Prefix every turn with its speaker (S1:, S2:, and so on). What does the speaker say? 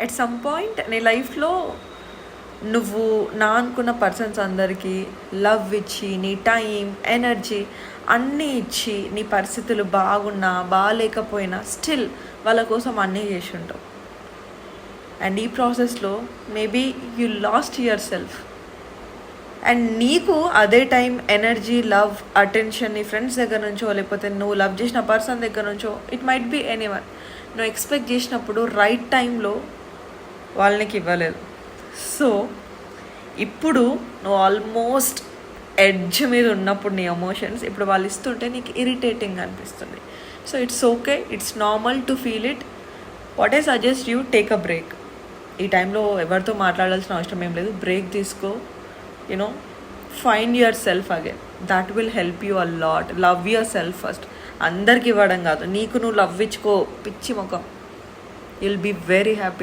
S1: At some point నీ లైఫ్లో నువ్వు నా అనుకున్న పర్సన్స్ అందరికీ లవ్ ఇచ్చి, నీ టైం, ఎనర్జీ అన్నీ ఇచ్చి, నీ పరిస్థితులు బాగున్నా బాగాలేకపోయినా స్టిల్ వాళ్ళ కోసం అన్నీ చేసి ఉంటావు. అండ్ ఈ ప్రాసెస్లో maybe you lost your self. And నీకు అదే టైం, ఎనర్జీ, లవ్, అటెన్షన్ నీ ఫ్రెండ్స్ దగ్గర నుంచో, లేకపోతే నువ్వు లవ్ చేసిన పర్సన్ దగ్గర నుంచో, ఇట్ మైట్ బి ఎనీవన్, నువ్వు ఎక్స్పెక్ట్ చేసినప్పుడు రైట్ టైంలో వాళ్ళకి ఇవ్వలేదు. సో ఇప్పుడు నువ్వు ఆల్మోస్ట్ ఎడ్జ్ మీద ఉన్నప్పుడు నీ ఎమోషన్స్ ఇప్పుడు వాళ్ళు ఇస్తుంటే నీకు ఇరిటేటింగ్ అనిపిస్తుంది. So it's okay, it's normal to feel it. What I suggest you, take a break. ఈ టైంలో ఎవరితో మాట్లాడాల్సిన అవసరం ఏం లేదు. బ్రేక్ తీసుకో, you know, find yourself again. That will help you a lot. Love yourself first. అందరికి ఇవ్వడం కాదు, నీకు నువ్వు లవ్ ఇచ్చుకో, పిచ్చి ముఖం. You'll be very happy.